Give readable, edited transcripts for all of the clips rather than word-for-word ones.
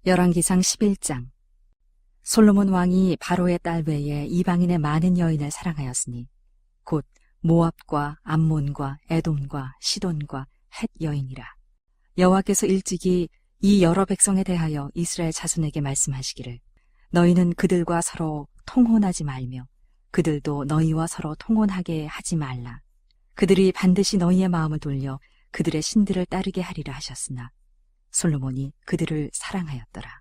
열왕기상 11장. 솔로몬 왕이 바로의 딸 외에 이방인의 많은 여인을 사랑하였으니 곧 모압과 암몬과 에돔과 시돈과 헷 여인이라. 여호와께서 일찍이 이 여러 백성에 대하여 이스라엘 자손에게 말씀하시기를 너희는 그들과 서로 통혼하지 말며 그들도 너희와 서로 통혼하게 하지 말라. 그들이 반드시 너희의 마음을 돌려 그들의 신들을 따르게 하리라 하셨으나 솔로몬이 그들을 사랑하였더라.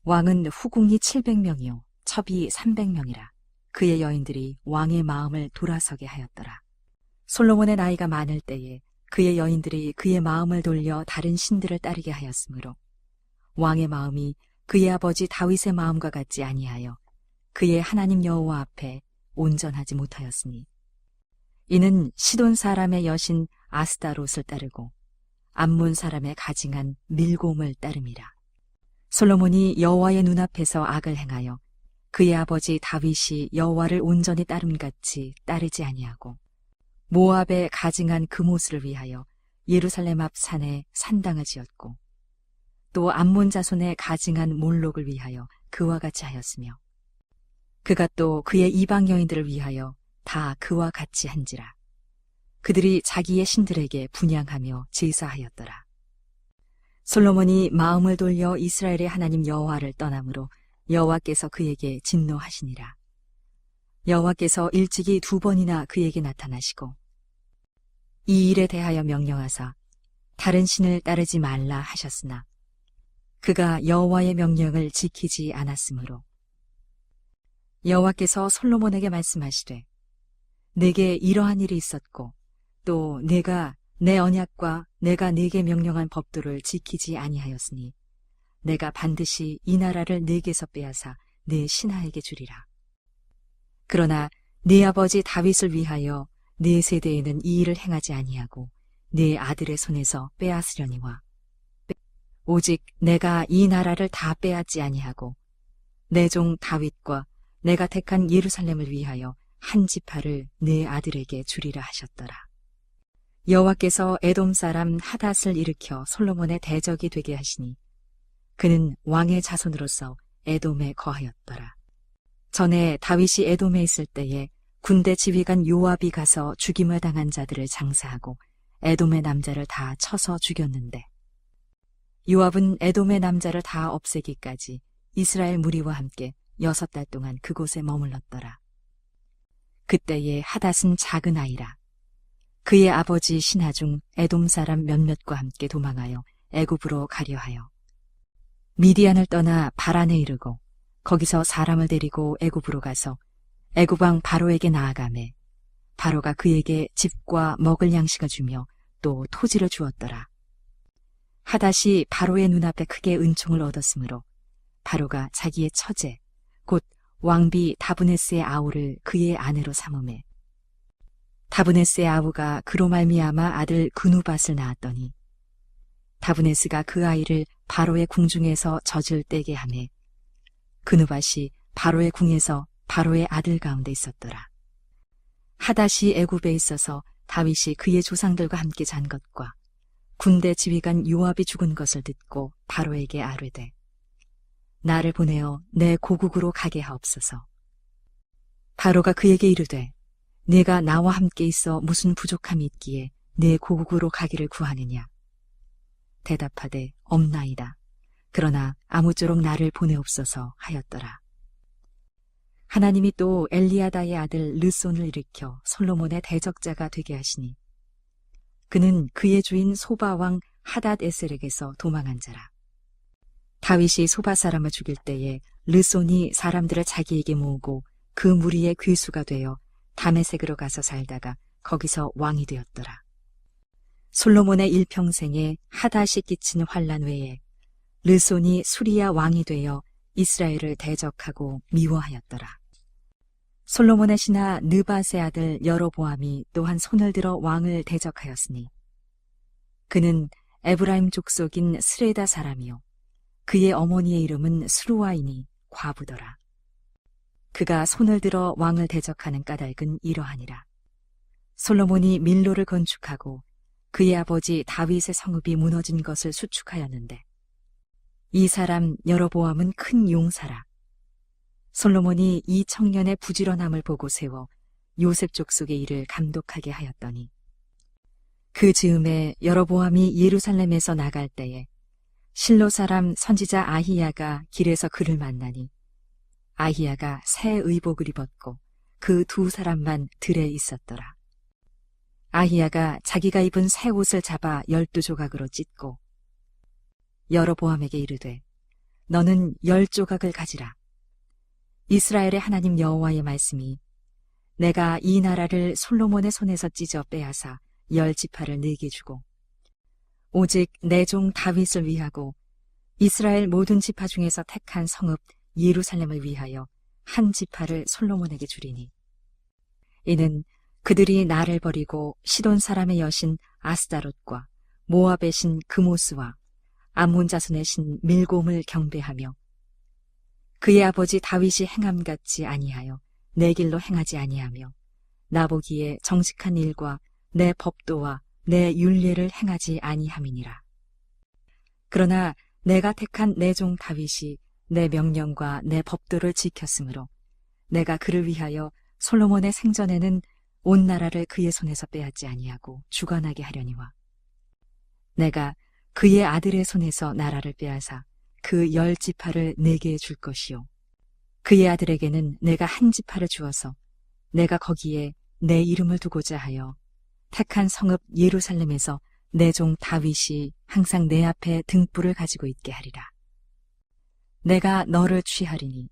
왕은 후궁이 700명이요 첩이 300명이라. 그의 여인들이 왕의 마음을 돌아서게 하였더라. 솔로몬의 나이가 많을 때에 그의 여인들이 그의 마음을 돌려 다른 신들을 따르게 하였으므로 왕의 마음이 그의 아버지 다윗의 마음과 같지 아니하여 그의 하나님 여호와 앞에 온전하지 못하였으니 이는 시돈 사람의 여신 아스다롯을 따르고 암몬 사람의 가증한 밀곰을 따름이라. 솔로몬이 여호와의 눈앞에서 악을 행하여 그의 아버지 다윗이 여호와를 온전히 따름같이 따르지 아니하고 모압의 가증한 그모스를 위하여 예루살렘 앞 산에 산당을 지었고 또 암몬 자손의 가증한 몰록을 위하여 그와 같이 하였으며 그가 또 그의 이방 여인들을 위하여 다 그와 같이 한지라. 그들이 자기의 신들에게 분향하며 제사하였더라. 솔로몬이 마음을 돌려 이스라엘의 하나님 여호와를 떠남으로 여호와께서 그에게 진노하시니라. 여호와께서 일찍이 2번이나 그에게 나타나시고 이 일에 대하여 명령하사 다른 신을 따르지 말라 하셨으나 그가 여호와의 명령을 지키지 않았으므로 여호와께서 솔로몬에게 말씀하시되 내게 이러한 일이 있었고 또 내가 내 언약과 내가 네게 명령한 법도를 지키지 아니하였으니 내가 반드시 이 나라를 네게서 빼앗아 네 신하에게 주리라. 그러나 네 아버지 다윗을 위하여 네 세대에는 이 일을 행하지 아니하고 네 아들의 손에서 빼앗으려니와 오직 내가 이 나라를 다 빼앗지 아니하고 내 종 다윗과 내가 택한 예루살렘을 위하여 한 지파를 네 아들에게 주리라 하셨더라. 여호와께서 에돔 사람 하닷을 일으켜 솔로몬의 대적이 되게 하시니 그는 왕의 자손으로서 에돔에 거하였더라. 전에 다윗이 에돔에 있을 때에 군대 지휘관 요압이 가서 죽임을 당한 자들을 장사하고 에돔의 남자를 다 쳐서 죽였는데 요압은 에돔의 남자를 다 없애기까지 이스라엘 무리와 함께 6달 동안 그곳에 머물렀더라. 그때에 하닷은 작은 아이라. 그의 아버지 신하 중 에돔 사람 몇몇과 함께 도망하여 애굽으로 가려 하여 미디안을 떠나 바란에 이르고 거기서 사람을 데리고 애굽으로 가서 애굽 왕 바로에게 나아가매 바로가 그에게 집과 먹을 양식을 주며 또 토지를 주었더라. 하닷이 바로의 눈앞에 크게 은총을 얻었으므로 바로가 자기의 처제 곧 왕비 다브네스의 아우를 그의 아내로 삼으매 다브네스의 아우가 그로 말미암아 아들 그누밧을 낳았더니 다브네스가 그 아이를 바로의 궁중에서 젖을 떼게 하매 그누밧이 바로의 궁에서 바로의 아들 가운데 있었더라. 하닷이 애굽에 있어서 다윗이 그의 조상들과 함께 잔 것과 군대 지휘관 요압이 죽은 것을 듣고 바로에게 아뢰되 나를 보내어 내 고국으로 가게 하옵소서. 바로가 그에게 이르되 네가 나와 함께 있어 무슨 부족함이 있기에 내 고국으로 가기를 구하느냐. 대답하되 없나이다. 그러나 아무쪼록 나를 보내옵소서 하였더라. 하나님이 또 엘리야다의 아들 르손을 일으켜 솔로몬의 대적자가 되게 하시니 그는 그의 주인 소바왕 하닷에셀에게서 도망한 자라. 다윗이 소바 사람을 죽일 때에 르손이 사람들을 자기에게 모으고 그 무리의 귀수가 되어 다메섹으로 가서 살다가 거기서 왕이 되었더라. 솔로몬의 일평생에 하닷이 끼친 환난 외에 르손이 수리야 왕이 되어 이스라엘을 대적하고 미워하였더라. 솔로몬의 신하 느밧의 아들 여로보암이 또한 손을 들어 왕을 대적하였으니 그는 에브라임 족속인 스레다 사람이요 그의 어머니의 이름은 스루아이니 과부더라. 그가 손을 들어 왕을 대적하는 까닭은 이러하니라. 솔로몬이 밀로를 건축하고 그의 아버지 다윗의 성읍이 무너진 것을 수축하였는데 이 사람 여로보암은 큰 용사라. 솔로몬이 이 청년의 부지런함을 보고 세워 요셉 족속의 일을 감독하게 하였더니 그 즈음에 여로보암이 예루살렘에서 나갈 때에 실로 사람 선지자 아히야가 길에서 그를 만나니 아히야가 새 의복을 입었고 그 두 사람만 들에 있었더라. 아히야가 자기가 입은 새 옷을 잡아 12조각으로 찢고 여로보암에게 이르되 너는 10조각을 가지라. 이스라엘의 하나님 여호와의 말씀이 내가 이 나라를 솔로몬의 손에서 찢어 빼앗아 10지파를 네게 주고 오직 내 종 다윗을 위하고 이스라엘 모든 지파 중에서 택한 성읍 예루살렘을 위하여 한 지파를 솔로몬에게 주리니 이는 그들이 나를 버리고 시돈 사람의 여신 아스다롯과 모압의 신 그모스와 암몬 자손의 신 밀곰을 경배하며 그의 아버지 다윗이 행함같이 아니하여 내 길로 행하지 아니하며 나보기에 정직한 일과 내 법도와 내 율례를 행하지 아니함이니라. 그러나 내가 택한 내 종 다윗이 내 명령과 내 법도를 지켰으므로 내가 그를 위하여 솔로몬의 생전에는 온 나라를 그의 손에서 빼앗지 아니하고 주관하게 하려니와 내가 그의 아들의 손에서 나라를 빼앗아 그 10지파를 내게 줄 것이요 그의 아들에게는 내가 한 지파를 주어서 내가 거기에 내 이름을 두고자 하여 택한 성읍 예루살렘에서 내 종 다윗이 항상 내 앞에 등불을 가지고 있게 하리라. 내가 너를 취하리니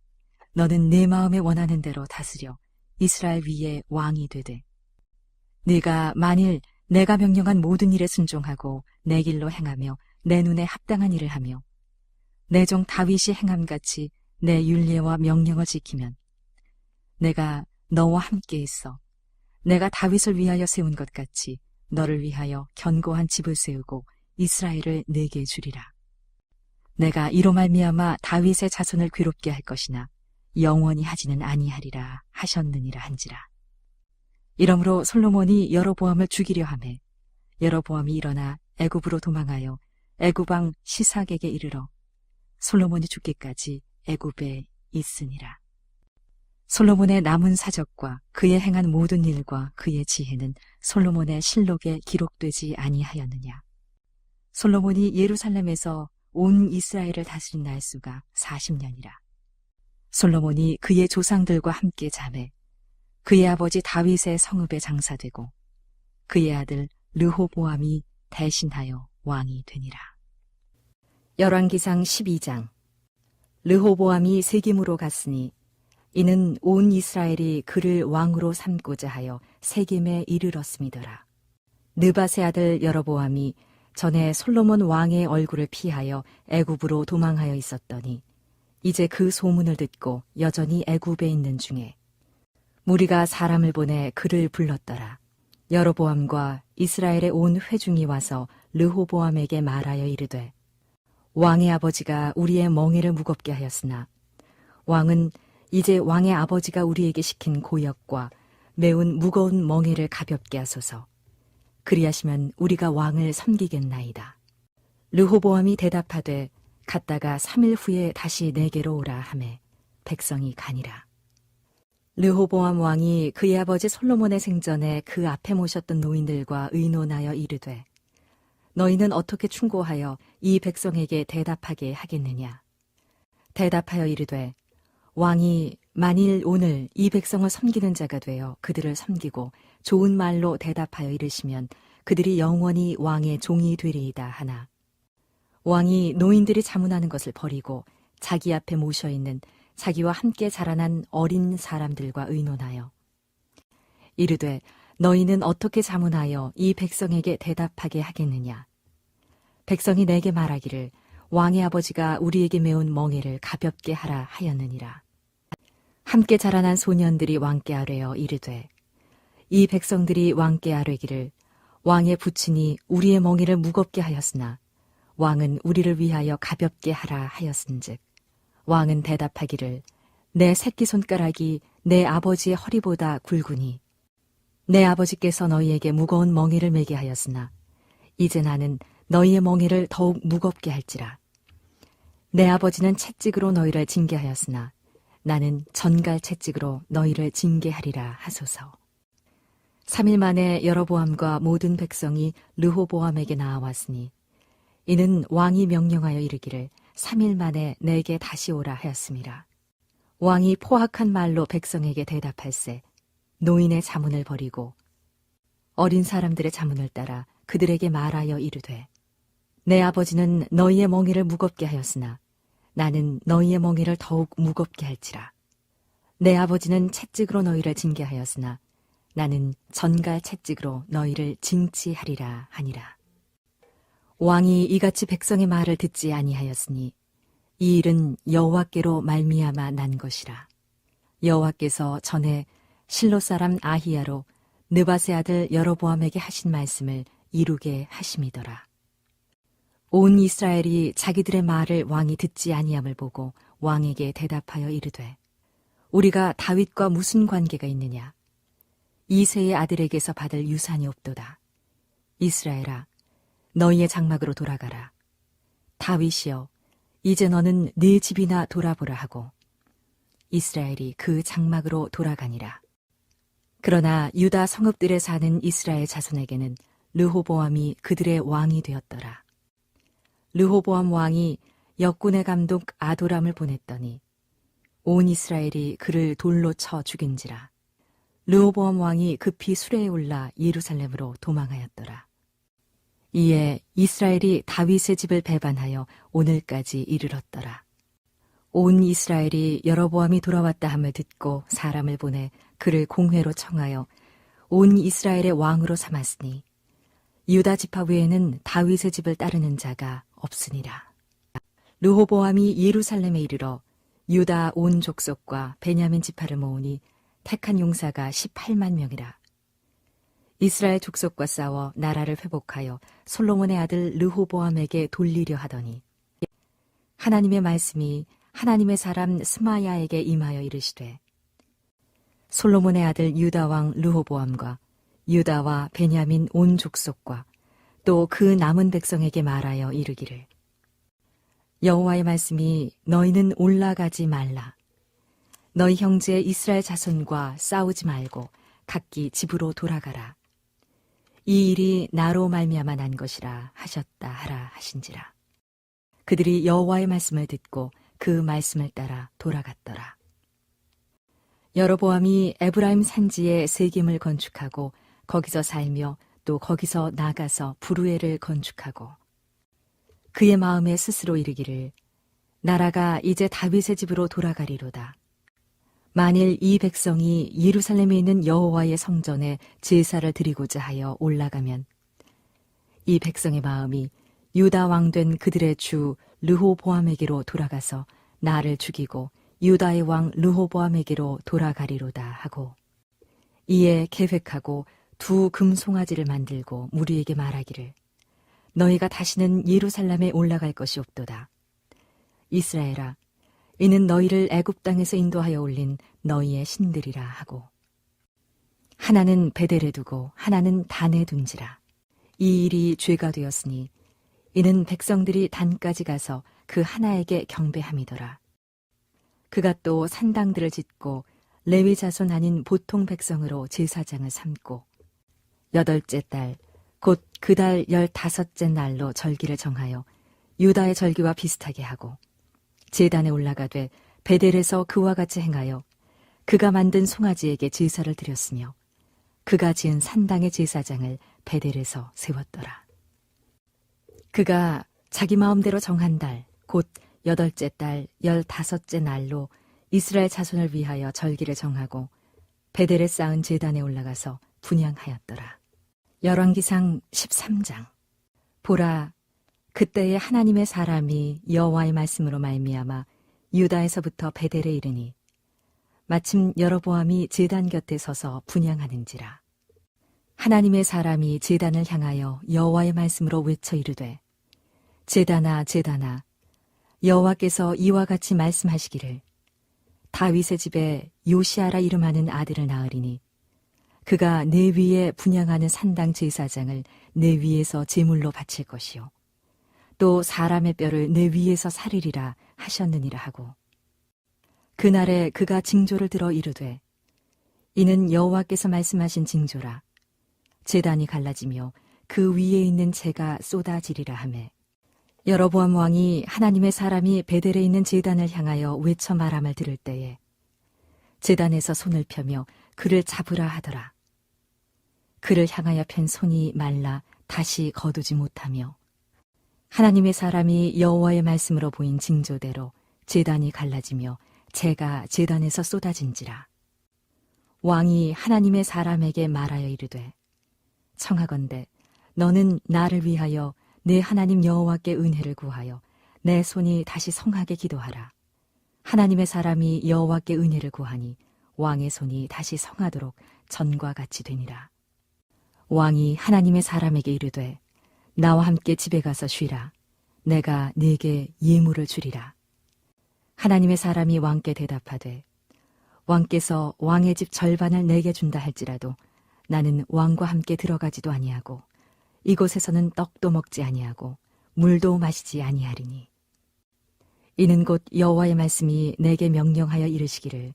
너는 내 마음에 원하는 대로 다스려 이스라엘 위에 왕이 되되 네가 만일 내가 명령한 모든 일에 순종하고 내 길로 행하며 내 눈에 합당한 일을 하며 내 종 다윗이 행함같이 내 율례와 명령을 지키면 내가 너와 함께 있어 내가 다윗을 위하여 세운 것 같이 너를 위하여 견고한 집을 세우고 이스라엘을 내게 주리라. 내가 이로 말미암아 다윗의 자손을 괴롭게 할 것이나 영원히 하지는 아니하리라 하셨느니라 한지라. 이러므로 솔로몬이 여로보암을 죽이려 하매 여로보암이 일어나 애굽으로 도망하여 애굽 왕 시삭에게 이르러 솔로몬이 죽기까지 애굽에 있으니라. 솔로몬의 남은 사적과 그의 행한 모든 일과 그의 지혜는 솔로몬의 실록에 기록되지 아니하였느냐. 솔로몬이 예루살렘에서 온 이스라엘을 다스린 날수가 40년이라. 솔로몬이 그의 조상들과 함께 자매 그의 아버지 다윗의 성읍에 장사되고 그의 아들 르호보암이 대신하여 왕이 되니라. 열왕기상 12장. 르호보암이 세겜으로 갔으니 이는 온 이스라엘이 그를 왕으로 삼고자 하여 세겜에 이르렀음이더라. 느밧의 아들 여로보암이 전에 솔로몬 왕의 얼굴을 피하여 애굽으로 도망하여 있었더니 이제 그 소문을 듣고 여전히 애굽에 있는 중에 무리가 사람을 보내 그를 불렀더라. 여로보암과 이스라엘의 온 회중이 와서 르호보암에게 말하여 이르되 왕의 아버지가 우리의 멍에를 무겁게 하였으나 왕은 이제 왕의 아버지가 우리에게 시킨 고역과 매운 무거운 멍에를 가볍게 하소서. 그리하시면 우리가 왕을 섬기겠나이다. 르호보암이 대답하되 갔다가 3일 후에 다시 내게로 오라 하매 백성이 가니라. 르호보암 왕이 그의 아버지 솔로몬의 생전에 그 앞에 모셨던 노인들과 의논하여 이르되 너희는 어떻게 충고하여 이 백성에게 대답하게 하겠느냐. 대답하여 이르되 왕이 만일 오늘 이 백성을 섬기는 자가 되어 그들을 섬기고 좋은 말로 대답하여 이르시면 그들이 영원히 왕의 종이 되리이다 하나 왕이 노인들이 자문하는 것을 버리고 자기 앞에 모셔 있는 자기와 함께 자라난 어린 사람들과 의논하여 이르되 너희는 어떻게 자문하여 이 백성에게 대답하게 하겠느냐. 백성이 내게 말하기를 왕의 아버지가 우리에게 메운 멍에를 가볍게 하라 하였느니라. 함께 자라난 소년들이 왕께 아뢰어 이르되 이 백성들이 왕께 아뢰기를 왕의 부친이 우리의 멍에를 무겁게 하였으나 왕은 우리를 위하여 가볍게 하라 하였은즉 왕은 대답하기를 내 새끼손가락이 내 아버지의 허리보다 굵으니 내 아버지께서 너희에게 무거운 멍에를 메게 하였으나 이제 나는 너희의 멍에를 더욱 무겁게 할지라. 내 아버지는 채찍으로 너희를 징계하였으나 나는 전갈 채찍으로 너희를 징계하리라 하소서. 3일 만에 여로보암과 모든 백성이 르호보암에게 나아왔으니 이는 왕이 명령하여 이르기를 3일 만에 내게 다시 오라 하였음이라. 왕이 포악한 말로 백성에게 대답할세 노인의 자문을 버리고 어린 사람들의 자문을 따라 그들에게 말하여 이르되 내 아버지는 너희의 멍에를 무겁게 하였으나 나는 너희의 멍에를 더욱 무겁게 할지라. 내 아버지는 채찍으로 너희를 징계하였으나 나는 전갈 채찍으로 너희를 징치하리라 하니라. 왕이 이같이 백성의 말을 듣지 아니하였으니 이 일은 여호와께로 말미암아 난 것이라. 여호와께서 전에 실로 사람 아히야로 느밧의 아들 여로보암에게 하신 말씀을 이루게 하심이더라. 온 이스라엘이 자기들의 말을 왕이 듣지 아니함을 보고 왕에게 대답하여 이르되 우리가 다윗과 무슨 관계가 있느냐? 이새의 아들에게서 받을 유산이 없도다. 이스라엘아, 너희의 장막으로 돌아가라. 다윗이여, 이제 너는 네 집이나 돌아보라 하고 이스라엘이 그 장막으로 돌아가니라. 그러나 유다 성읍들에 사는 이스라엘 자손에게는 르호보암이 그들의 왕이 되었더라. 르호보암 왕이 역군의 감독 아도람을 보냈더니 온 이스라엘이 그를 돌로 쳐 죽인지라. 르호보암 왕이 급히 수레에 올라 예루살렘으로 도망하였더라. 이에 이스라엘이 다윗의 집을 배반하여 오늘까지 이르렀더라. 온 이스라엘이 여로보암이 돌아왔다 함을 듣고 사람을 보내 그를 공회로 청하여 온 이스라엘의 왕으로 삼았으니 유다 지파 외에는 다윗의 집을 따르는 자가 없으니라. 르호보암이 예루살렘에 이르러 유다 온 족속과 베냐민 지파를 모으니 택한 용사가 18만 명이라. 이스라엘 족속과 싸워 나라를 회복하여 솔로몬의 아들 르호보암에게 돌리려 하더니 하나님의 말씀이 하나님의 사람 스마야에게 임하여 이르시되 솔로몬의 아들 유다 왕 르호보암과 유다와 베냐민 온 족속과 또 그 남은 백성에게 말하여 이르기를 여호와의 말씀이 너희는 올라가지 말라. 너희 형제 이스라엘 자손과 싸우지 말고 각기 집으로 돌아가라. 이 일이 나로 말미암아 난 것이라 하셨다 하라 하신지라. 그들이 여호와의 말씀을 듣고 그 말씀을 따라 돌아갔더라. 여로보암이 에브라임 산지에 세겜을 건축하고 거기서 살며 또 거기서 나가서 부르엘을 건축하고 그의 마음에 스스로 이르기를 나라가 이제 다윗의 집으로 돌아가리로다. 만일 이 백성이 예루살렘에 있는 여호와의 성전에 제사를 드리고자 하여 올라가면 이 백성의 마음이 유다 왕 된 그들의 주 르호보암에게로 돌아가서 나를 죽이고 유다의 왕 르호보암에게로 돌아가리로다 하고 이에 계획하고 두 금송아지를 만들고 무리에게 말하기를 너희가 다시는 예루살렘에 올라갈 것이 없도다. 이스라엘아, 이는 너희를 애굽 땅에서 인도하여 올린 너희의 신들이라 하고 하나는 베델에 두고 하나는 단에 둔지라. 이 일이 죄가 되었으니 이는 백성들이 단까지 가서 그 하나에게 경배함이더라. 그가 또 산당들을 짓고 레위 자손 아닌 보통 백성으로 제사장을 삼고 8째 달 곧 그 달 15째 날로 절기를 정하여 유다의 절기와 비슷하게 하고 제단에 올라가되 베델에서 그와 같이 행하여 그가 만든 송아지에게 제사를 드렸으며 그가 지은 산당의 제사장을 베델에서 세웠더라. 그가 자기 마음대로 정한 달 곧 8째 달 15째 날로 이스라엘 자손을 위하여 절기를 정하고 베델에 쌓은 제단에 올라가서 분향하였더라. 열왕기상 13장. 보라, 그때에 하나님의 사람이 여호와의 말씀으로 말미암아 유다에서부터 베델에 이르니 마침 여로보암이 제단 곁에 서서 분향하는지라. 하나님의 사람이 제단을 향하여 여호와의 말씀으로 외쳐 이르되 제단아 제단아 여호와께서 이와 같이 말씀하시기를 다윗의 집에 요시아라 이름하는 아들을 낳으리니 그가 내 위에 분향하는 산당 제사장을 내 위에서 제물로 바칠 것이요 또 사람의 뼈를 내 위에서 살리리라 하셨느니라 하고 그날에 그가 징조를 들어 이르되 이는 여호와께서 말씀하신 징조라 제단이 갈라지며 그 위에 있는 재가 쏟아지리라 하매 여로보암 왕이 하나님의 사람이 베델에 있는 제단을 향하여 외쳐 말함을 들을 때에 제단에서 손을 펴며 그를 잡으라 하더라. 그를 향하여 편 손이 말라 다시 거두지 못하며 하나님의 사람이 여호와의 말씀으로 보인 징조대로 제단이 갈라지며 재가 제단에서 쏟아진지라. 왕이 하나님의 사람에게 말하여 이르되 청하건대 너는 나를 위하여 내 하나님 여호와께 은혜를 구하여 내 손이 다시 성하게 기도하라. 하나님의 사람이 여호와께 은혜를 구하니 왕의 손이 다시 성하도록 전과 같이 되니라. 왕이 하나님의 사람에게 이르되 나와 함께 집에 가서 쉬라. 내가 네게 예물을 주리라. 하나님의 사람이 왕께 대답하되 왕께서 왕의 집 절반을 내게 준다 할지라도 나는 왕과 함께 들어가지도 아니하고 이곳에서는 떡도 먹지 아니하고 물도 마시지 아니하리니 이는 곧 여호와의 말씀이 내게 명령하여 이르시기를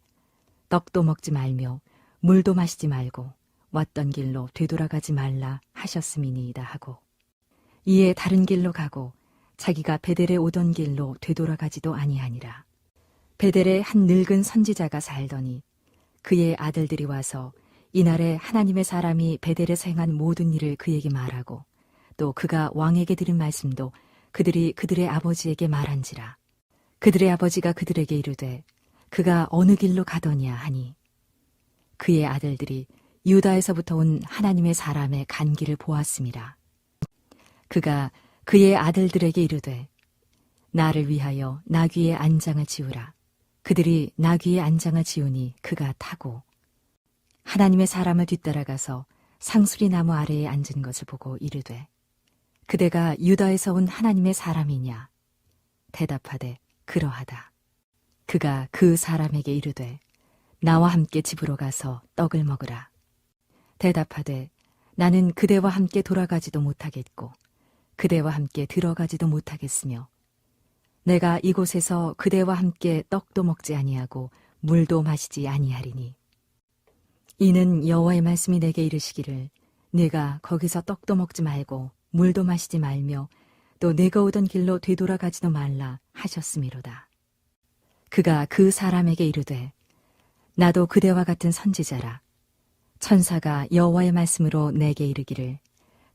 떡도 먹지 말며 물도 마시지 말고 왔던 길로 되돌아가지 말라 하셨음이니이다 하고 이에 다른 길로 가고 자기가 베델에 오던 길로 되돌아가지도 아니하니라. 베델에 한 늙은 선지자가 살더니 그의 아들들이 와서 이날에 하나님의 사람이 베델에서 행한 모든 일을 그에게 말하고 또 그가 왕에게 드린 말씀도 그들이 그들의 아버지에게 말한지라. 그들의 아버지가 그들에게 이르되 그가 어느 길로 가더냐 하니 그의 아들들이 유다에서부터 온 하나님의 사람의 간기를 보았음이라. 그가 그의 아들들에게 이르되 나를 위하여 나귀의 안장을 지우라. 그들이 나귀의 안장을 지우니 그가 타고 하나님의 사람을 뒤따라가서 상수리 나무 아래에 앉은 것을 보고 이르되 그대가 유다에서 온 하나님의 사람이냐? 대답하되 그러하다. 그가 그 사람에게 이르되 나와 함께 집으로 가서 떡을 먹으라. 대답하되 나는 그대와 함께 돌아가지도 못하겠고 그대와 함께 들어가지도 못하겠으며 내가 이곳에서 그대와 함께 떡도 먹지 아니하고 물도 마시지 아니하리니 이는 여호와의 말씀이 내게 이르시기를 네가 거기서 떡도 먹지 말고 물도 마시지 말며 또 내가 오던 길로 되돌아가지도 말라 하셨음이로다. 그가 그 사람에게 이르되 나도 그대와 같은 선지자라. 천사가 여호와의 말씀으로 내게 이르기를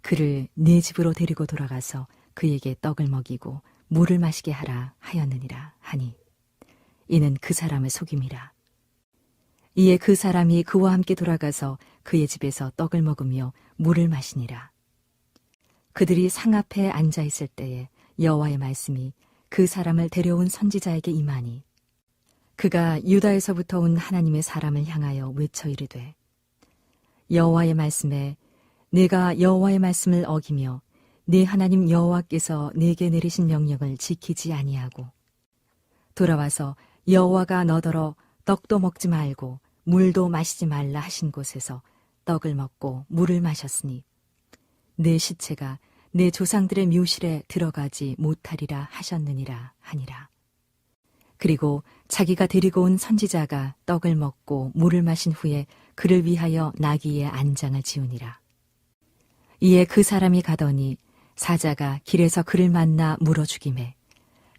그를 네 집으로 데리고 돌아가서 그에게 떡을 먹이고 물을 마시게 하라 하였느니라 하니 이는 그 사람을 속임이라. 이에 그 사람이 그와 함께 돌아가서 그의 집에서 떡을 먹으며 물을 마시니라. 그들이 상 앞에 앉아 있을 때에 여호와의 말씀이 그 사람을 데려온 선지자에게 임하니 그가 유다에서부터 온 하나님의 사람을 향하여 외쳐 이르되 여호와의 말씀에 내가 여호와의 말씀을 어기며 네 하나님 여호와께서 내게 내리신 명령을 지키지 아니하고 돌아와서 여호와가 너더러 떡도 먹지 말고 물도 마시지 말라 하신 곳에서 떡을 먹고 물을 마셨으니 내 시체가 내 조상들의 묘실에 들어가지 못하리라 하셨느니라 하니라. 그리고 자기가 데리고 온 선지자가 떡을 먹고 물을 마신 후에 그를 위하여 나귀의 안장을 지우니라. 이에 그 사람이 가더니 사자가 길에서 그를 만나 물어 죽이매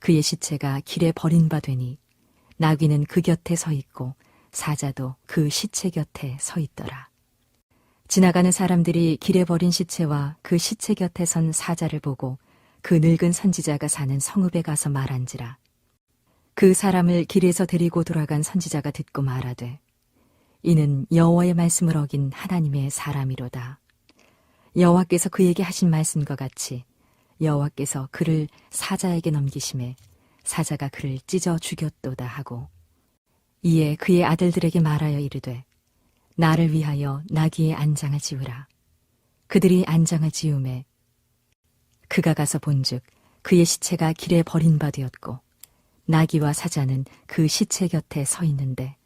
그의 시체가 길에 버린 바 되니 나귀는 그 곁에 서 있고 사자도 그 시체 곁에 서 있더라. 지나가는 사람들이 길에 버린 시체와 그 시체 곁에 선 사자를 보고 그 늙은 선지자가 사는 성읍에 가서 말한지라. 그 사람을 길에서 데리고 돌아간 선지자가 듣고 말하되 이는 여호와의 말씀을 어긴 하나님의 사람이로다. 여호와께서 그에게 하신 말씀과 같이 여호와께서 그를 사자에게 넘기심에 사자가 그를 찢어 죽였도다 하고 이에 그의 아들들에게 말하여 이르되 나를 위하여 나귀의 안장을 지우라. 그들이 안장을 지우매 그가 가서 본즉 그의 시체가 길에 버린 바 되었고 나귀와 사자는 그 시체 곁에 서 있는데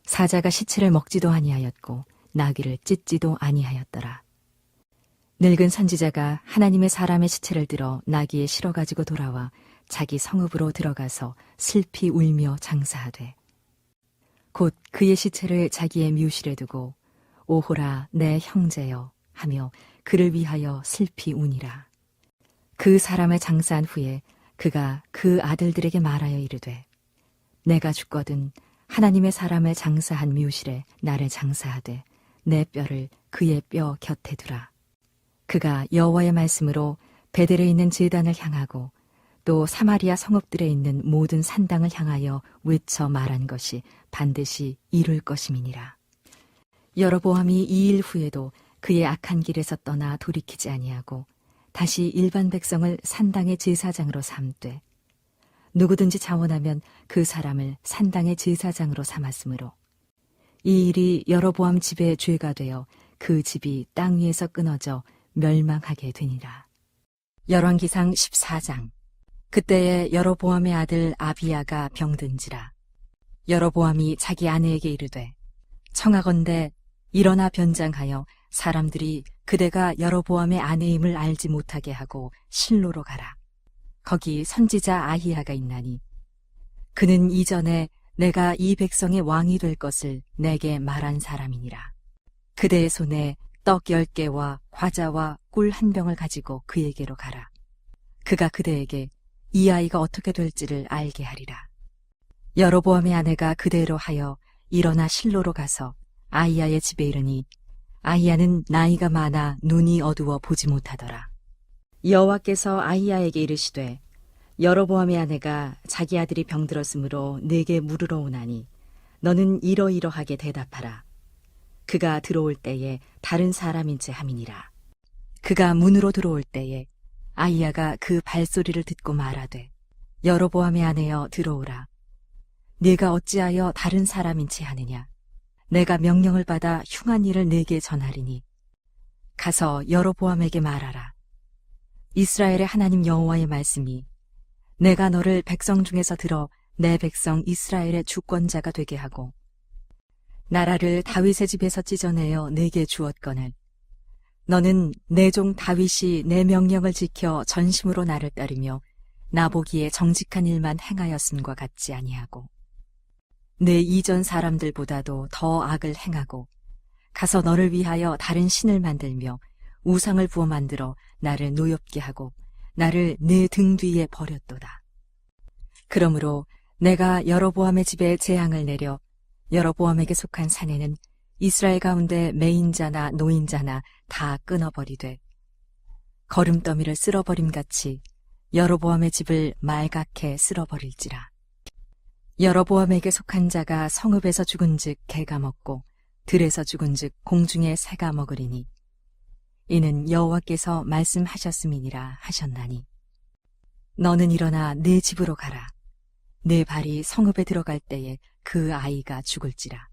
사자가 시체를 먹지도 아니하였고 나귀를 찢지도 아니하였더라. 늙은 선지자가 하나님의 사람의 시체를 들어 나귀에 실어가지고 돌아와 자기 성읍으로 들어가서 슬피 울며 장사하되 곧 그의 시체를 자기의 묘실에 두고 오호라 내 형제여 하며 그를 위하여 슬피 우니라. 그 사람을 장사한 후에 그가 그 아들들에게 말하여 이르되 내가 죽거든 하나님의 사람을 장사한 묘실에 나를 장사하되 내 뼈를 그의 뼈 곁에 두라. 그가 여호와의 말씀으로 베델에 있는 제단을 향하고 또 사마리아 성읍들에 있는 모든 산당을 향하여 외쳐 말한 것이 반드시 이룰 것임이니라. 여로보암이 이 일 후에도 그의 악한 길에서 떠나 돌이키지 아니하고 다시 일반 백성을 산당의 제사장으로 삼되 누구든지 자원하면 그 사람을 산당의 제사장으로 삼았으므로 이 일이 여로보암 집의 죄가 되어 그 집이 땅 위에서 끊어져 멸망하게 되니라. 열왕기상 14장. 그때에 여로보암의 아들 아비야가 병든지라. 여로보암이 자기 아내에게 이르되 청하건대 일어나 변장하여 사람들이 그대가 여로보암의 아내임을 알지 못하게 하고 실로로 가라. 거기 선지자 아히야가 있나니 그는 이전에 내가 이 백성의 왕이 될 것을 내게 말한 사람이니라. 그대의 손에 떡 10개와 과자와 꿀 1병을 가지고 그에게로 가라. 그가 그대에게 이 아이가 어떻게 될지를 알게 하리라. 여로보암의 아내가 그대로 하여 일어나 실로로 가서 아히야의 집에 이르니 아히야는 나이가 많아 눈이 어두워 보지 못하더라. 여호와께서 아히야에게 이르시되 여로보암의 아내가 자기 아들이 병들었으므로 내게 물으러 오나니 너는 이러이러하게 대답하라. 그가 들어올 때에 다른 사람인 채 함이니라. 그가 문으로 들어올 때에 아히야가 그 발소리를 듣고 말하되 여로보암의 아내여 들어오라. 네가 어찌하여 다른 사람인 채 하느냐. 내가 명령을 받아 흉한 일을 네게 전하리니 가서 여로보암에게 말하라. 이스라엘의 하나님 여호와의 말씀이 내가 너를 백성 중에서 들어 내 백성 이스라엘의 주권자가 되게 하고 나라를 다윗의 집에서 찢어내어 내게 주었거늘 너는 내 종 다윗이 내 명령을 지켜 전심으로 나를 따르며 나보기에 정직한 일만 행하였음과 같지 아니하고 내 이전 사람들보다도 더 악을 행하고 가서 너를 위하여 다른 신을 만들며 우상을 부어 만들어 나를 노엽게 하고 나를 내 등 뒤에 버렸도다. 그러므로 내가 여로보암의 집에 재앙을 내려 여로보암에게 속한 사내는 이스라엘 가운데 매인자나 노인자나 다 끊어버리되 거름더미를 쓸어버림같이 여로보암의 집을 말갛게 쓸어버릴지라. 여로보암에게 속한 자가 성읍에서 죽은즉 개가 먹고 들에서 죽은즉 공중에 새가 먹으리니 이는 여호와께서 말씀하셨음이니라 하셨나니 너는 일어나 네 집으로 가라. 내 발이 성읍에 들어갈 때에 그 아이가 죽을지라.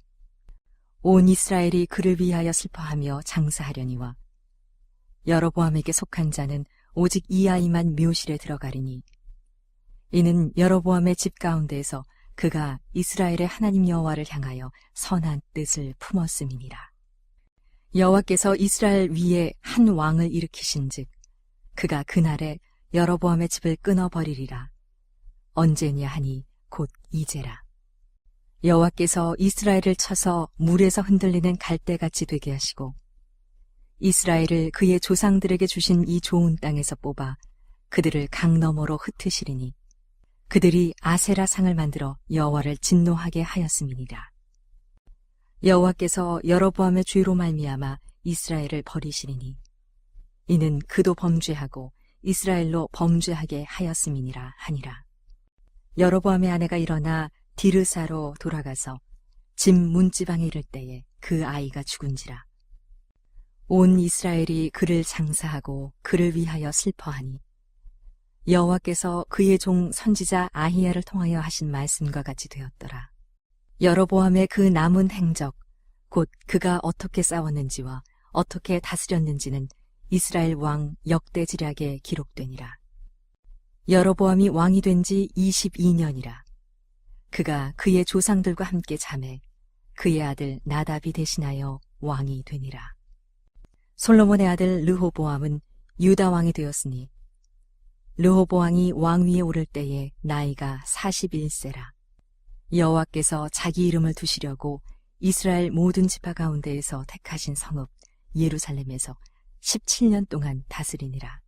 온 이스라엘이 그를 위하여 슬퍼하며 장사하려니와 여로보암에게 속한 자는 오직 이 아이만 묘실에 들어가리니 이는 여로보암의 집 가운데에서 그가 이스라엘의 하나님 여호와를 향하여 선한 뜻을 품었음이니라. 여호와께서 이스라엘 위에 한 왕을 일으키신즉 그가 그날에 여로보암의 집을 끊어버리리라. 언제냐 하니 곧 이제라. 여호와께서 이스라엘을 쳐서 물에서 흔들리는 갈대같이 되게 하시고 이스라엘을 그의 조상들에게 주신 이 좋은 땅에서 뽑아 그들을 강 너머로 흩으시리니 그들이 아세라 상을 만들어 여호와를 진노하게 하였음이니라. 여호와께서 여로보암의 죄로 말미암아 이스라엘을 버리시리니 이는 그도 범죄하고 이스라엘로 범죄하게 하였음이니라 하니라. 여로보암의 아내가 일어나 디르사로 돌아가서 집 문지방에 이를 때에 그 아이가 죽은지라. 온 이스라엘이 그를 장사하고 그를 위하여 슬퍼하니 여호와께서 그의 종 선지자 아히야를 통하여 하신 말씀과 같이 되었더라. 여로보암의 그 남은 행적 곧 그가 어떻게 싸웠는지와 어떻게 다스렸는지는 이스라엘 왕 역대지략에 기록되니라. 여로보암이 왕이 된 지 22년이라. 그가 그의 조상들과 함께 잠에 그의 아들 나답이 대신하여 왕이 되니라. 솔로몬의 아들 르호보암은 유다 왕이 되었으니 르호보암이 왕위에 오를 때에 나이가 41세라. 여호와께서 자기 이름을 두시려고 이스라엘 모든 지파 가운데에서 택하신 성읍 예루살렘에서 17년 동안 다스리니라.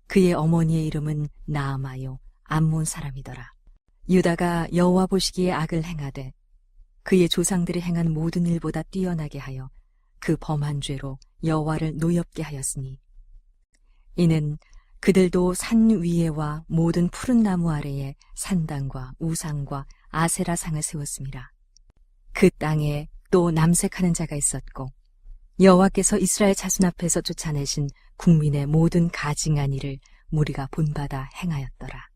그의 어머니의 이름은 나아마요 암몬 사람이더라. 유다가 여호와 보시기에 악을 행하되 그의 조상들이 행한 모든 일보다 뛰어나게 하여 그 범한 죄로 여호와를 노엽게 하였으니 이는 그들도 산 위에와 모든 푸른 나무 아래에 산당과 우상과 아세라상을 세웠습니다. 그 땅에 또 남색하는 자가 있었고 여호와께서 이스라엘 자손 앞에서 쫓아내신 국민의 모든 가증한 일을 무리가 본받아 행하였더라.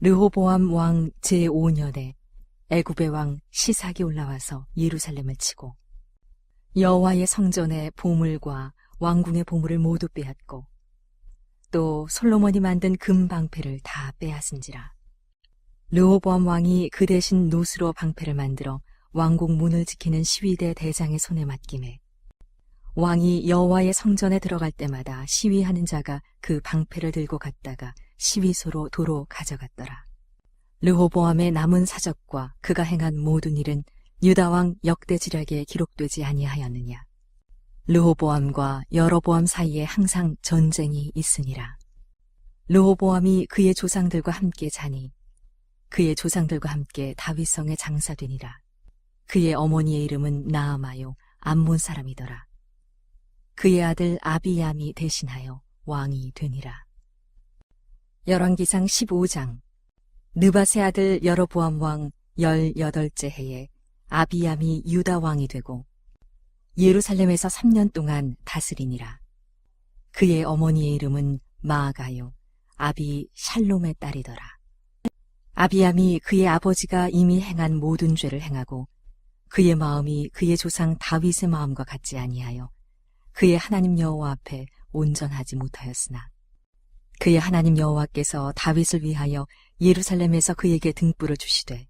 르호보암 왕 제5년에 애굽의 왕 시삭이 올라와서 예루살렘을 치고 여호와의 성전의 보물과 왕궁의 보물을 모두 빼앗고 또 솔로몬이 만든 금 방패를 다 빼앗은지라. 르호보암 왕이 그 대신 노스로 방패를 만들어 왕궁 문을 지키는 시위대 대장의 손에 맡김에 왕이 여호와의 성전에 들어갈 때마다 시위하는 자가 그 방패를 들고 갔다가 시위소로 도로 가져갔더라. 르호보암의 남은 사적과 그가 행한 모든 일은 유다 왕 역대지략에 기록되지 아니하였느냐. 르호보암과 여로보암 사이에 항상 전쟁이 있으니라. 르호보암이 그의 조상들과 함께 자니 그의 조상들과 함께 다윗성에 장사되니라. 그의 어머니의 이름은 나아마요 암몬 사람이더라. 그의 아들 아비얌이 대신하여 왕이 되니라. 열왕기상 15장. 느밧의 아들 여로보암 왕 18째 해에 아비얌이 유다 왕이 되고 예루살렘에서 3년 동안 다스리니라. 그의 어머니의 이름은 마아가요 아비 샬롬의 딸이더라. 아비얌이 그의 아버지가 이미 행한 모든 죄를 행하고 그의 마음이 그의 조상 다윗의 마음과 같지 아니하여 그의 하나님 여호와 앞에 온전하지 못하였으나 그의 하나님 여호와께서 다윗을 위하여 예루살렘에서 그에게 등불을 주시되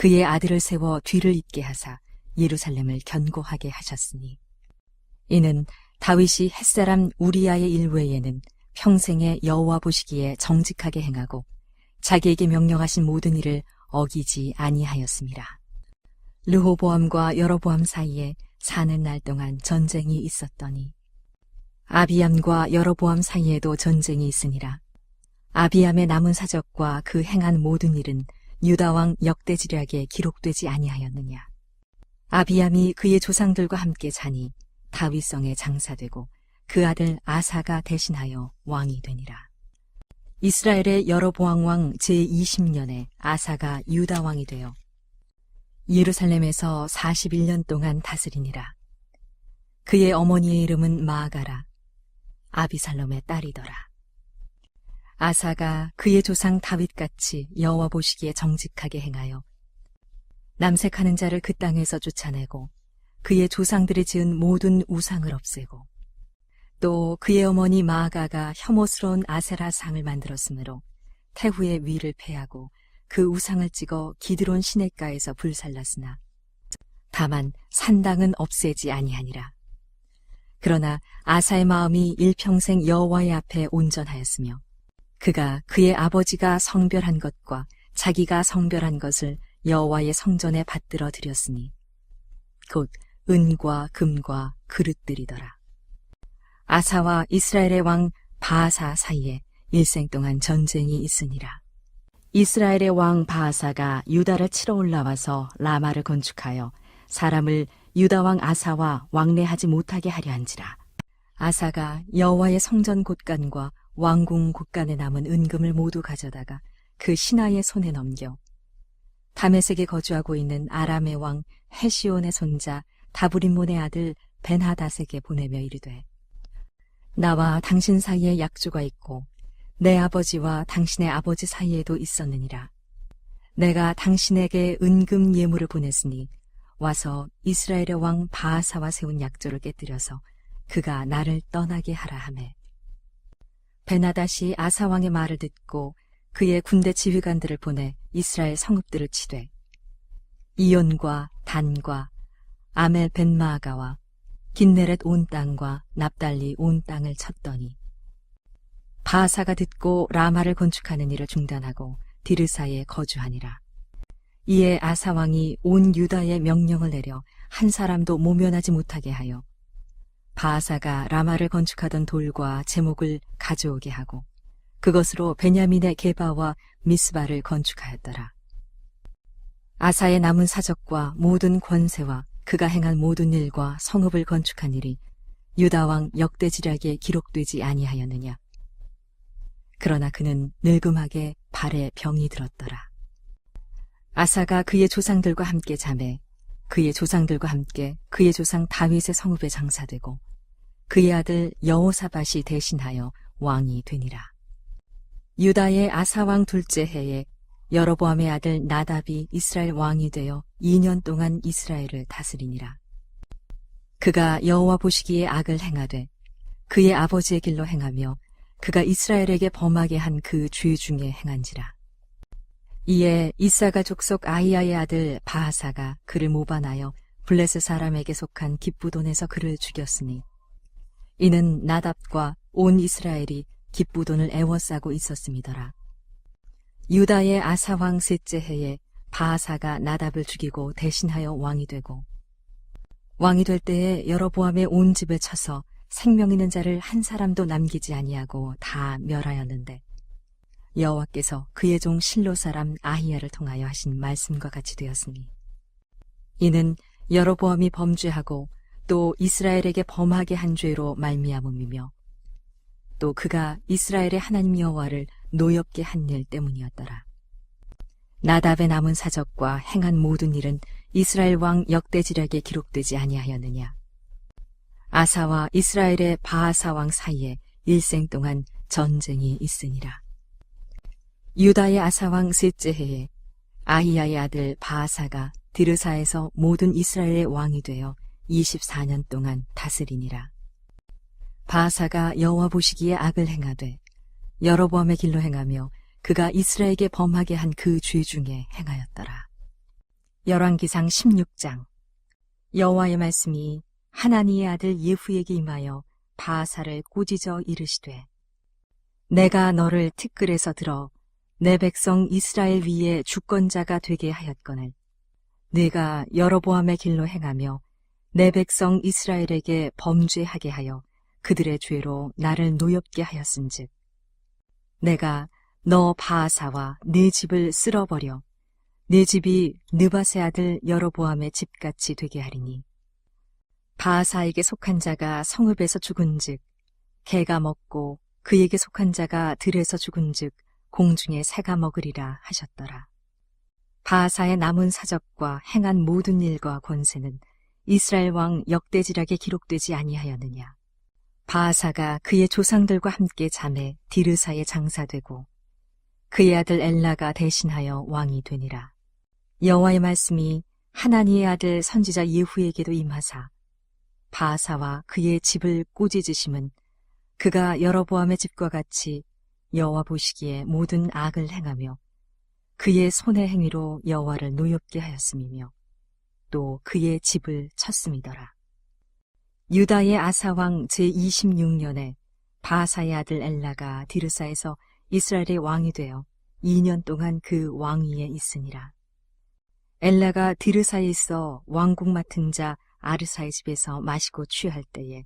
그의 아들을 세워 뒤를 잇게 하사 예루살렘을 견고하게 하셨으니 이는 다윗이 햇사람 우리아의 일 외에는 평생에 여호와 보시기에 정직하게 행하고 자기에게 명령하신 모든 일을 어기지 아니하였습니다. 르호보암과 여로보암 사이에 사는 날 동안 전쟁이 있었더니 아비암과 여로보암 사이에도 전쟁이 있으니라. 아비암의 남은 사적과 그 행한 모든 일은 유다왕 역대지략에 기록되지 아니하였느냐. 아비암이 그의 조상들과 함께 자니 다윗성에 장사되고 그 아들 아사가 대신하여 왕이 되니라. 이스라엘의 여로보암 왕 제20년에 아사가 유다 왕이 되어 예루살렘에서 41년 동안 다스리니라. 그의 어머니의 이름은 마아가라 아비살롬의 딸이더라. 아사가 그의 조상 다윗같이 여호와 보시기에 정직하게 행하여 남색하는 자를 그 땅에서 쫓아내고 그의 조상들이 지은 모든 우상을 없애고 또 그의 어머니 마아가가 혐오스러운 아세라 상을 만들었으므로 태후의 위를 패하고 그 우상을 찍어 기드론 시냇가에서 불살랐으나 다만 산당은 없애지 아니하니라. 그러나 아사의 마음이 일평생 여호와의 앞에 온전하였으며 그가 그의 아버지가 성별한 것과 자기가 성별한 것을 여호와의 성전에 받들어 드렸으니 곧 은과 금과 그릇들이더라. 아사와 이스라엘의 왕 바아사 사이에 일생 동안 전쟁이 있으니라. 이스라엘의 왕 바아사가 유다를 치러 올라와서 라마를 건축하여 사람을 유다 왕 아사와 왕래하지 못하게 하려 한지라. 아사가 여호와의 성전 곳간과 왕궁 곳간에 남은 은금을 모두 가져다가 그 신하의 손에 넘겨 다메섹에 거주하고 있는 아람의 왕 헤시온의 손자 다브림몬의 아들 벤하닷에게 보내며 이르되 나와 당신 사이에 약조가 있고 내 아버지와 당신의 아버지 사이에도 있었느니라. 내가 당신에게 은금 예물을 보냈으니 와서 이스라엘의 왕 바아사와 세운 약조를 깨뜨려서 그가 나를 떠나게 하라 하매 벤하닷이 아사 왕의 말을 듣고 그의 군대 지휘관들을 보내 이스라엘 성읍들을 치되 이온과 단과 아멜 벤마아가와 긴네렛 온 땅과 납달리 온 땅을 쳤더니 바하사가 듣고 라마를 건축하는 일을 중단하고 디르사에 거주하니라. 이에 아사 왕이 온 유다에 명령을 내려 한 사람도 모면하지 못하게 하여 바하사가 라마를 건축하던 돌과 제목을 가져오게 하고 그것으로 베냐민의 게바와 미스바를 건축하였더라. 아사의 남은 사적과 모든 권세와 그가 행한 모든 일과 성읍을 건축한 일이 유다 왕 역대지략에 기록되지 아니하였느냐. 그러나 그는 늙음하게 발에 병이 들었더라. 아사가 그의 조상들과 함께 잠에 그의 조상들과 함께 그의 조상 다윗의 성읍에 장사되고 그의 아들 여호사밧이 대신하여 왕이 되니라. 유다의 아사 왕 둘째 해에 여로보암의 아들 나답이 이스라엘 왕이 되어 2년 동안 이스라엘을 다스리니라. 그가 여호와 보시기에 악을 행하되 그의 아버지의 길로 행하며 그가 이스라엘에게 범하게 한 그 죄 중에 행한지라. 이에 이사가 족속 아히야의 아들 바하사가 그를 모반하여 블레셋 사람에게 속한 깁부돈에서 그를 죽였으니 이는 나답과 온 이스라엘이 깁부돈을 애워싸고 있었음이더라. 유다의 아사 왕 셋째 해에 바하사가 나답을 죽이고 대신하여 왕이 되고 왕이 될 때에 여로보암의 온 집을 쳐서 생명 있는 자를 한 사람도 남기지 아니하고 다 멸하였는데 여호와께서 그의 종 실로 사람 아히야를 통하여 하신 말씀과 같이 되었으니 이는 여로보암이 범죄하고 또 이스라엘에게 범하게 한 죄로 말미암음이며 또 그가 이스라엘의 하나님 여호와를 노엽게 한 일 때문이었더라. 나답의 남은 사적과 행한 모든 일은 이스라엘 왕 역대지략에 기록되지 아니하였느냐. 아사와 이스라엘의 바하사 왕 사이에 일생 동안 전쟁이 있으니라. 유다의 아사 왕 셋째 해에 아히야의 아들 바하사가 디르사에서 모든 이스라엘의 왕이 되어 24년 동안 다스리니라. 바하사가 여호와 보시기에 악을 행하되 여로보암의 길로 행하며 그가 이스라엘에게 범하게 한 그 죄 중에 행하였더라. 열왕기상 16장. 여호와의 말씀이 하나니의 아들 예후에게 임하여 바하사를 꾸짖어 이르시되 내가 너를 티끌에서 들어 내 백성 이스라엘 위에 주권자가 되게 하였거늘 네가 여로보암의 길로 행하며 내 백성 이스라엘에게 범죄하게 하여 그들의 죄로 나를 노엽게 하였은즉 내가 너 바하사와 네 집을 쓸어버려 네 집이 느밧의 아들 여로보암의 집같이 되게 하리니 바하사에게 속한 자가 성읍에서 죽은즉 개가 먹고 그에게 속한 자가 들에서 죽은즉 공중에 새가 먹으리라 하셨더라. 바하사의 남은 사적과 행한 모든 일과 권세는 이스라엘 왕 역대지략에 기록되지 아니하였느냐. 바하사가 그의 조상들과 함께 잠에 디르사에 장사되고 그의 아들 엘라가 대신하여 왕이 되니라. 여호와의 말씀이 하나니의 아들 선지자 예후에게도 임하사 바하사와 그의 집을 꾸짖으심은 그가 여로보암의 집과 같이 여호와 보시기에 모든 악을 행하며 그의 손의 행위로 여호와를 노엽게 하였음이며 또 그의 집을 쳤음이더라. 유다의 아사왕 제26년에 바하사의 아들 엘라가 디르사에서 이스라엘의 왕이 되어 2년 동안 그 왕위에 있으니라. 엘라가 디르사에 있어 왕국 맡은 자 아르사의 집에서 마시고 취할 때에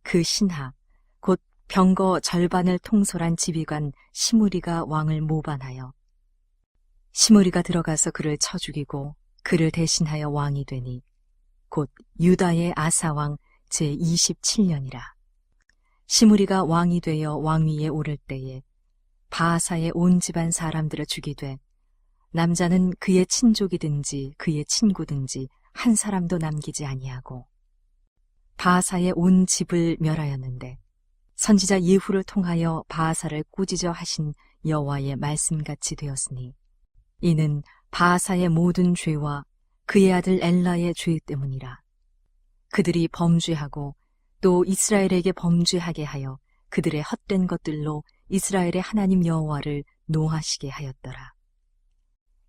그 신하 곧 병거 절반을 통솔한 지휘관 시므리가 왕을 모반하여 시므리가 들어가서 그를 쳐 죽이고 그를 대신하여 왕이 되니 곧 유다의 아사왕 제27년이라. 시므리가 왕이 되어 왕위에 오를 때에 바하사의 온 집안 사람들을 죽이되 남자는 그의 친족이든지 그의 친구든지 한 사람도 남기지 아니하고 바하사의 온 집을 멸하였는데 선지자 예후를 통하여 바하사를 꾸짖어 하신 여호와의 말씀같이 되었으니 이는 바하사의 모든 죄와 그의 아들 엘라의 죄 때문이라. 그들이 범죄하고 또 이스라엘에게 범죄하게 하여 그들의 헛된 것들로 이스라엘의 하나님 여호와를 노하시게 하였더라.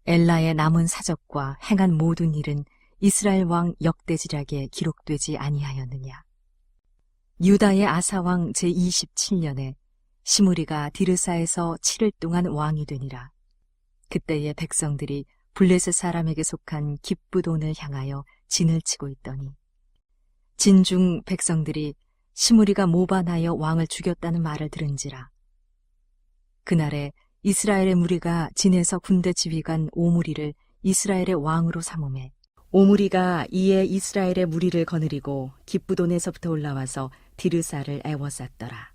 엘라의 남은 사적과 행한 모든 일은 이스라엘 왕 역대지략에 기록되지 아니하였느냐. 유다의 아사왕 제27년에 시므리가 디르사에서 7일 동안 왕이 되니라. 그때의 백성들이 블레셋 사람에게 속한 깁브돈을 향하여 진을 치고 있더니 진중 백성들이 시므리가 모반하여 왕을 죽였다는 말을 들은지라. 그날에 이스라엘의 무리가 진에서 군대 지휘관 오므리를 이스라엘의 왕으로 삼음해 오므리가 이에 이스라엘의 무리를 거느리고 깁브돈에서부터 올라와서 디르사를 애워쌌더라.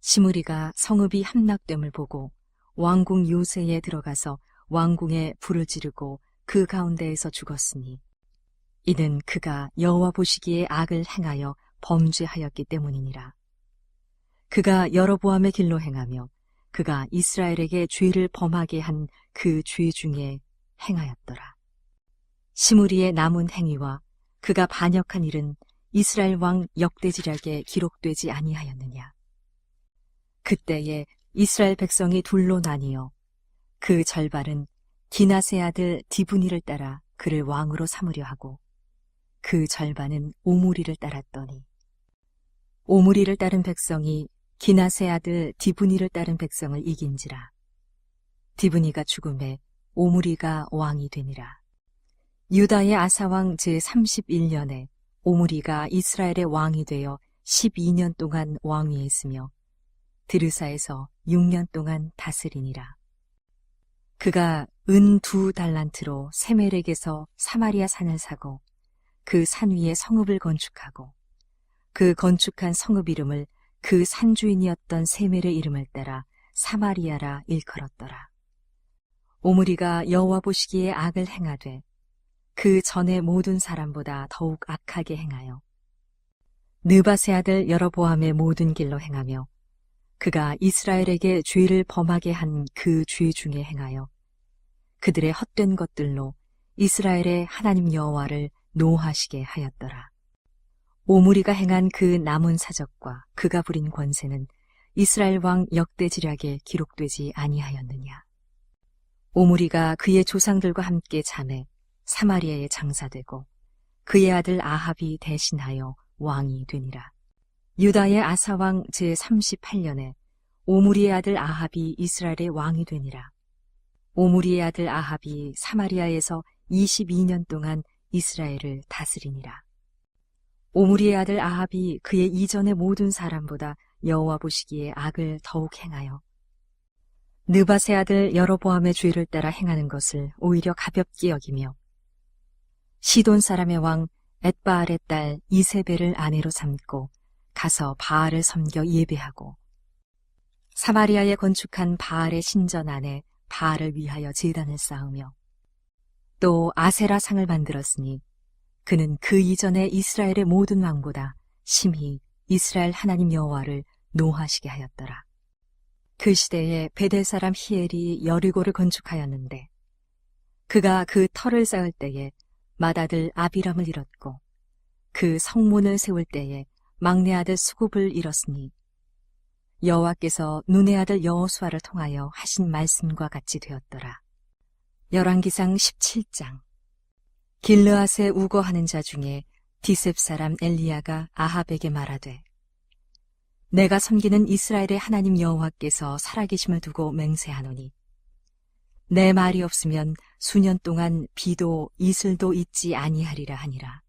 시므리가 성읍이 함락됨을 보고 왕궁 요새에 들어가서 왕궁에 불을 지르고 그 가운데에서 죽었으니 이는 그가 여호와 보시기에 악을 행하여 범죄하였기 때문이니라. 그가 여로보암의 길로 행하며 그가 이스라엘에게 죄를 범하게 한 그 죄 중에 행하였더라. 시므리의 남은 행위와 그가 반역한 일은 이스라엘 왕 역대지략에 기록되지 아니하였느냐. 그때에 이스라엘 백성이 둘로 나뉘어 그 절반은 기나세 아들 디브니를 따라 그를 왕으로 삼으려 하고 그 절반은 오므리를 따랐더니 오므리를 따른 백성이 기나세 아들 디브니를 따른 백성을 이긴지라. 디브니가 죽음에 오므리가 왕이 되니라. 유다의 아사왕 제31년에 오므리가 이스라엘의 왕이 되어 12년 동안 왕위에 있으며 드르사에서 6년 동안 다스리니라. 그가 은 2달란트로 세멜에게서 사마리아 산을 사고 그 산 위에 성읍을 건축하고 그 건축한 성읍 이름을 그 산주인이었던 세멜의 이름을 따라 사마리아라 일컬었더라. 오므리가 여호와 보시기에 악을 행하되 그 전에 모든 사람보다 더욱 악하게 행하여 느바세 아들 여로보암의 모든 길로 행하며 그가 이스라엘에게 죄를 범하게 한 그 죄 중에 행하여 그들의 헛된 것들로 이스라엘의 하나님 여호와를 노하시게 하였더라. 오므리가 행한 그 남은 사적과 그가 부린 권세는 이스라엘 왕 역대지략에 기록되지 아니하였느냐. 오므리가 그의 조상들과 함께 잠에 사마리아에 장사되고 그의 아들 아합이 대신하여 왕이 되니라. 유다의 아사왕 제38년에 오므리의 아들 아합이 이스라엘의 왕이 되니라. 오므리의 아들 아합이 사마리아에서 22년 동안 이스라엘을 다스리니라. 오므리의 아들 아합이 그의 이전의 모든 사람보다 여호와 보시기에 악을 더욱 행하여 느바세 아들 여로보암의 죄를 따라 행하는 것을 오히려 가볍게 여기며 시돈 사람의 왕 엣바알의 딸 이세벨을 아내로 삼고 가서 바알을 섬겨 예배하고 사마리아에 건축한 바알의 신전 안에 바알을 위하여 제단을 쌓으며 또 아세라 상을 만들었으니 그는 그 이전에 이스라엘의 모든 왕보다 심히 이스라엘 하나님 여호와를 노하시게 하였더라. 그 시대에 베델 사람 히엘이 여리고를 건축하였는데 그가 그 터를 쌓을 때에 맏아들 아비람을 잃었고 그 성문을 세울 때에 막내 아들 수굽을 잃었으니 여호와께서 눈의 아들 여호수아를 통하여 하신 말씀과 같이 되었더라. 열왕기상 17장. 길르앗에 우거하는 자 중에 디셉 사람 엘리야가 아합에게 말하되 내가 섬기는 이스라엘의 하나님 여호와께서 살아계심을 두고 맹세하노니 내 말이 없으면 수년 동안 비도 이슬도 있지 아니하리라 하니라.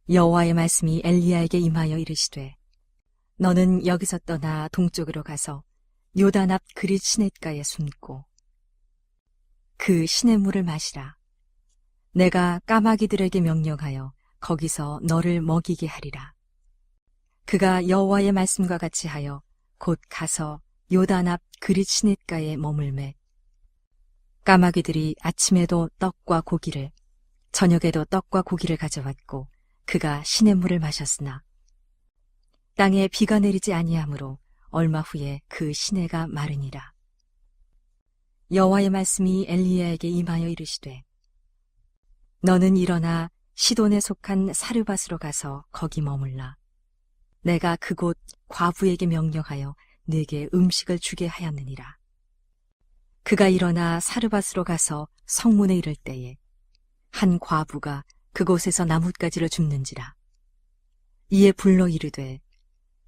여호와의 말씀이 엘리야에게 임하여 이르시되 너는 여기서 떠나 동쪽으로 가서 요단 앞 그릿 시냇가에 숨고 그 시냇물을 마시라. 내가 까마귀들에게 명령하여 거기서 너를 먹이게 하리라. 그가 여호와의 말씀과 같이 하여 곧 가서 요단 앞 그릿 시냇가에 머물매 까마귀들이 아침에도 떡과 고기를 저녁에도 떡과 고기를 가져왔고 그가 시냇물을 마셨으나 땅에 비가 내리지 아니하므로 얼마 후에 그 시내가 마르니라. 여호와의 말씀이 엘리야에게 임하여 이르시되 너는 일어나 시돈에 속한 사르밧으로 가서 거기 머물라. 내가 그곳 과부에게 명령하여 네게 음식을 주게 하였느니라. 그가 일어나 사르밧으로 가서 성문에 이를 때에 한 과부가 그곳에서 나뭇가지를 줍는지라. 이에 불러 이르되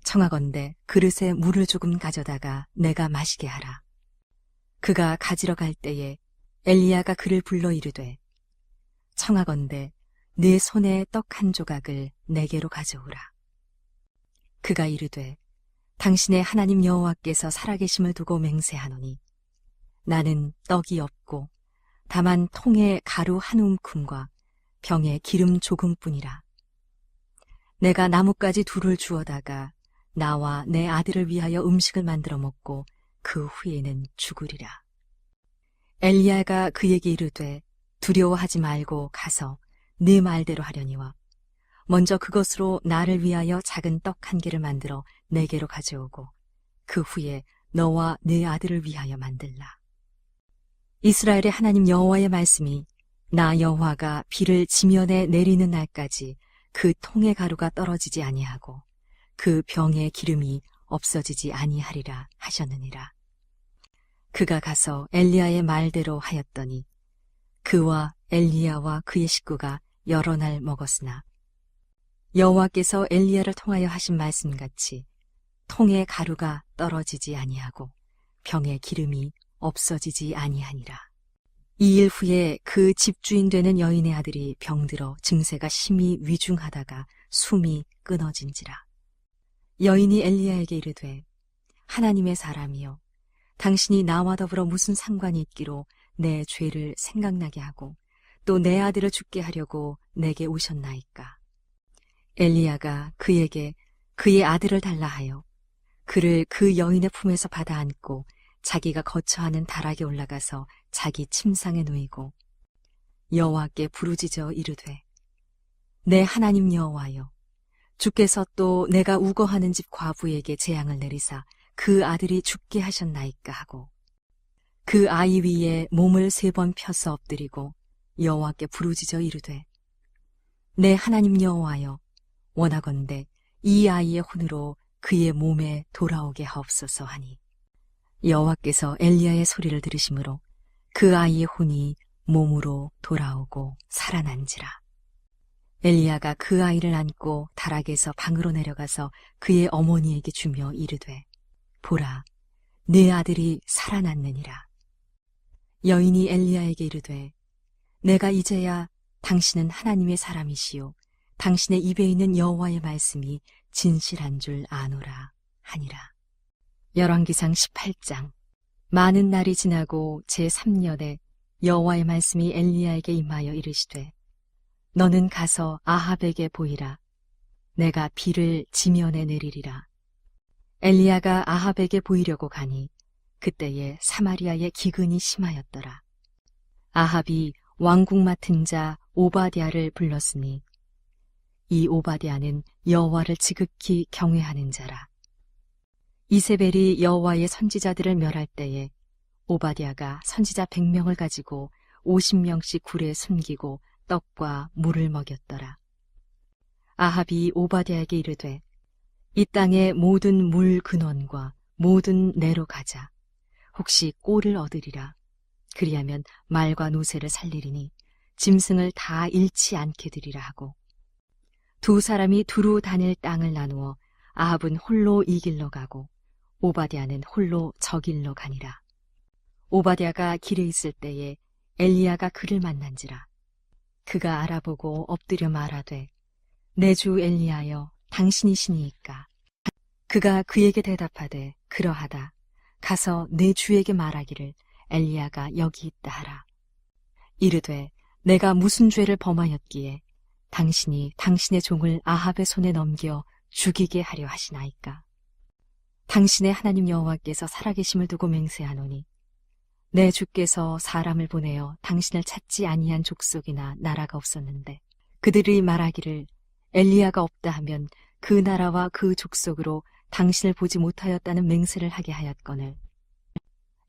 청하건대 그릇에 물을 조금 가져다가 내가 마시게 하라. 그가 가지러 갈 때에 엘리야가 그를 불러 이르되 청하건대 네 손에 떡 한 조각을 내게로 가져오라. 그가 이르되 당신의 하나님 여호와께서 살아계심을 두고 맹세하노니 나는 떡이 없고 다만 통에 가루 한 움큼과 병에 기름 조금뿐이라. 내가 나뭇가지 둘을 주어다가 나와 내 아들을 위하여 음식을 만들어 먹고 그 후에는 죽으리라. 엘리야가 그에게 이르되 두려워하지 말고 가서 네 말대로 하려니와 먼저 그것으로 나를 위하여 작은 떡 한 개를 만들어 내게로 가져오고 그 후에 너와 네 아들을 위하여 만들라. 이스라엘의 하나님 여호와의 말씀이 나 여호와가 비를 지면에 내리는 날까지 그 통의 가루가 떨어지지 아니하고 그 병의 기름이 없어지지 아니하리라 하셨느니라. 그가 가서 엘리야의 말대로 하였더니 그와 엘리야와 그의 식구가 여러 날 먹었으나 여호와께서 엘리야를 통하여 하신 말씀같이 통의 가루가 떨어지지 아니하고 병의 기름이 없어지지 아니하니라. 이 일 후에 그 집주인 되는 여인의 아들이 병들어 증세가 심히 위중하다가 숨이 끊어진지라. 여인이 엘리야에게 이르되 하나님의 사람이여 당신이 나와 더불어 무슨 상관이 있기로 내 죄를 생각나게 하고 또 내 아들을 죽게 하려고 내게 오셨나이까. 엘리야가 그에게 그의 아들을 달라 하여 그를 그 여인의 품에서 받아 안고 자기가 거처하는 다락에 올라가서 자기 침상에 누이고 여호와께 부르짖어 이르되 내 하나님 여호와여 주께서 또 내가 우거하는 집 과부에게 재앙을 내리사 그 아들이 죽게 하셨나이까 하고 그 아이 위에 몸을 3번 펴서 엎드리고 여호와께 부르짖어 이르되 내 하나님 여호와여 원하건대 이 아이의 혼으로 그의 몸에 돌아오게 하옵소서 하니 여호와께서 엘리야의 소리를 들으심으로 그 아이의 혼이 몸으로 돌아오고 살아난지라. 엘리야가 그 아이를 안고 다락에서 방으로 내려가서 그의 어머니에게 주며 이르되 보라 네 아들이 살아났느니라. 여인이 엘리야에게 이르되 내가 이제야 당신은 하나님의 사람이시요 당신의 입에 있는 여호와의 말씀이 진실한 줄 아노라 하니라. 열왕기상 18장. 많은 날이 지나고 제3년에 여호와의 말씀이 엘리야에게 임하여 이르시되 너는 가서 아합에게 보이라. 내가 비를 지면에 내리리라. 엘리야가 아합에게 보이려고 가니 그때에 사마리아의 기근이 심하였더라. 아합이 왕궁 맡은 자 오바댜를 불렀으니 이 오바댜는 여호와를 지극히 경외하는 자라. 이세벨이 여호와의 선지자들을 멸할 때에 오바댜가 선지자 100명을 가지고 50명씩 굴에 숨기고 떡과 물을 먹였더라. 아합이 오바댜에게 이르되 이 땅의 모든 물 근원과 모든 내로 가자. 혹시 꼴을 얻으리라. 그리하면 말과 노새를 살리리니 짐승을 다 잃지 않게 되리라 하고 두 사람이 두루 다닐 땅을 나누어 아합은 홀로 이 길로 가고 오바댜는 홀로 저 길로 가니라. 오바댜가 길에 있을 때에 엘리야가 그를 만난지라. 그가 알아보고 엎드려 말하되 내 주 엘리야여 당신이시니이까. 그가 그에게 대답하되 그러하다. 가서 내 주에게 말하기를 엘리야가 여기 있다 하라. 이르되 내가 무슨 죄를 범하였기에 당신이 당신의 종을 아합의 손에 넘겨 죽이게 하려 하시나이까. 당신의 하나님 여호와께서 살아계심을 두고 맹세하노니 내 주께서 사람을 보내어 당신을 찾지 아니한 족속이나 나라가 없었는데 그들이 말하기를 엘리야가 없다 하면 그 나라와 그 족속으로 당신을 보지 못하였다는 맹세를 하게 하였거늘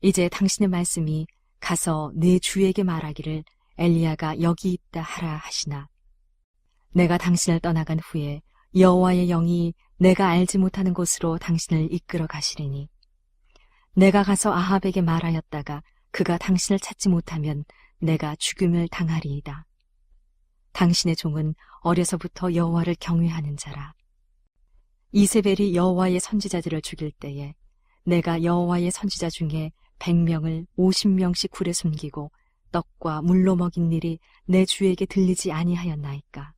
이제 당신의 말씀이 가서 내 주에게 말하기를 엘리야가 여기 있다 하라 하시나 내가 당신을 떠나간 후에 여호와의 영이 내가 알지 못하는 곳으로 당신을 이끌어 가시리니 내가 가서 아합에게 말하였다가 그가 당신을 찾지 못하면 내가 죽음을 당하리이다. 당신의 종은 어려서부터 여호와를 경외하는 자라. 이세벨이 여호와의 선지자들을 죽일 때에 내가 여호와의 선지자 중에 100명을 50명씩 굴에 숨기고 떡과 물로 먹인 일이 내 주에게 들리지 아니하였나이까.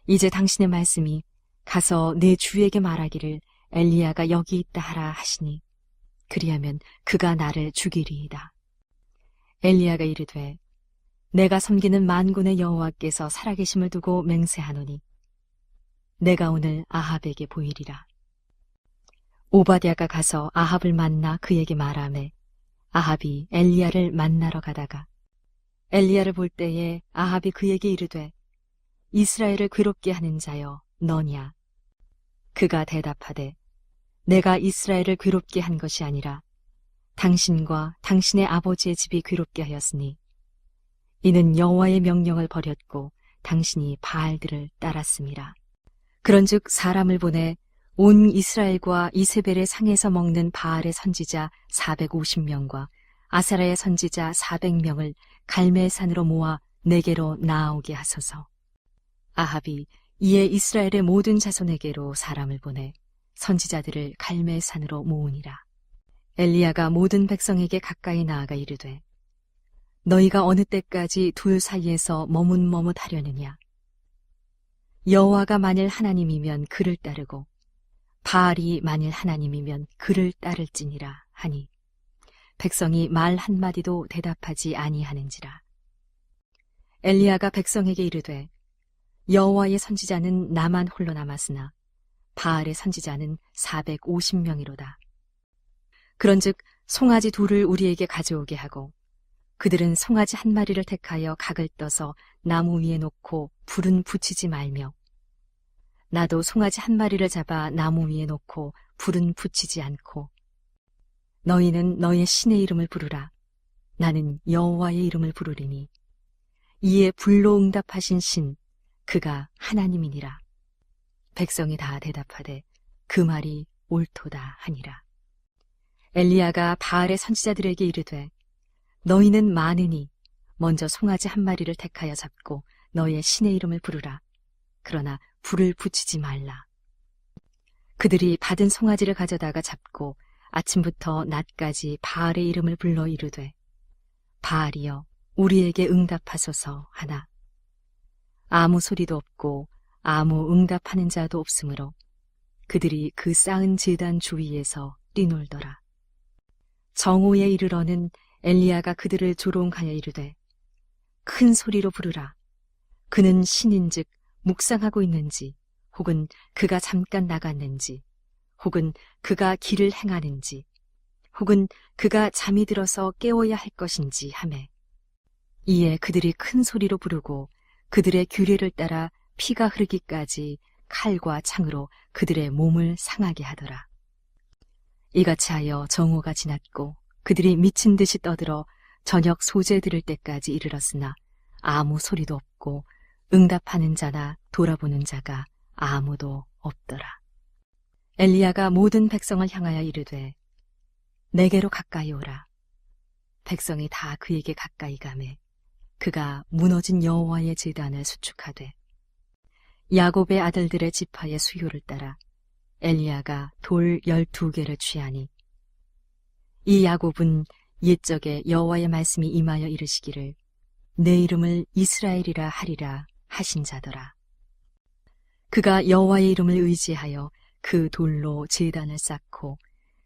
이제 당신의 말씀이 가서 내 주에게 말하기를 엘리야가 여기 있다 하라 하시니 그리하면 그가 나를 죽이리이다. 엘리야가 이르되 내가 섬기는 만군의 여호와께서 살아계심을 두고 맹세하노니 내가 오늘 아합에게 보이리라. 오바댜가 가서 아합을 만나 그에게 말하매 아합이 엘리야를 만나러 가다가 엘리야를 볼 때에 아합이 그에게 이르되 이스라엘을 괴롭게 하는 자여 너냐. 그가 대답하되 내가 이스라엘을 괴롭게 한 것이 아니라 당신과 당신의 아버지의 집이 괴롭게 하였으니 이는 여호와의 명령을 버렸고 당신이 바알들을 따랐음이라. 그런즉 사람을 보내 온 이스라엘과 이세벨의 상에서 먹는 바알의 선지자 450명과 아사라의 선지자 400명을 갈멜 산으로 모아 내게로 나아오게 하소서. 아합이 이에 이스라엘의 모든 자손에게로 사람을 보내 선지자들을 갈멜 산으로 모으니라. 엘리야가 모든 백성에게 가까이 나아가 이르되 너희가 어느 때까지 둘 사이에서 머뭇머뭇하려느냐. 여호와가 만일 하나님이면 그를 따르고 바알이 만일 하나님이면 그를 따를지니라 하니 백성이 말 한마디도 대답하지 아니하는지라. 엘리야가 백성에게 이르되 여호와의 선지자는 나만 홀로 남았으나 바알의 선지자는 450명이로다. 그런즉 송아지 둘을 우리에게 가져오게 하고 그들은 송아지 한 마리를 택하여 각을 떠서 나무 위에 놓고 불은 붙이지 말며 나도 송아지 한 마리를 잡아 나무 위에 놓고 불은 붙이지 않고 너희는 너의 신의 이름을 부르라. 나는 여호와의 이름을 부르리니 이에 불로 응답하신 신 그가 하나님이니라. 백성이 다 대답하되 그 말이 옳도다 하니라. 엘리야가 바알의 선지자들에게 이르되 너희는 많으니 먼저 송아지 한 마리를 택하여 잡고 너의 신의 이름을 부르라. 그러나 불을 붙이지 말라. 그들이 받은 송아지를 가져다가 잡고 아침부터 낮까지 바알의 이름을 불러 이르되 바알이여 우리에게 응답하소서 하나 아무 소리도 없고 아무 응답하는 자도 없으므로 그들이 그 쌓은 제단 주위에서 뛰놀더라. 정오에 이르러는 엘리야가 그들을 조롱하여 이르되 큰 소리로 부르라. 그는 신인즉 묵상하고 있는지 혹은 그가 잠깐 나갔는지 혹은 그가 길을 행하는지 혹은 그가 잠이 들어서 깨워야 할 것인지 하매 이에 그들이 큰 소리로 부르고 그들의 규례를 따라 피가 흐르기까지 칼과 창으로 그들의 몸을 상하게 하더라. 이같이 하여 정오가 지났고 그들이 미친 듯이 떠들어 저녁 소재 들을 때까지 이르렀으나 아무 소리도 없고 응답하는 자나 돌아보는 자가 아무도 없더라. 엘리야가 모든 백성을 향하여 이르되 내게로 가까이 오라. 백성이 다 그에게 가까이 가매 그가 무너진 여호와의 제단을 수축하되 야곱의 아들들의 지파의 수요를 따라 엘리야가 돌 12개를 취하니 이 야곱은 옛적에 여호와의 말씀이 임하여 이르시기를 내 이름을 이스라엘이라 하리라 하신 자더라. 그가 여호와의 이름을 의지하여 그 돌로 제단을 쌓고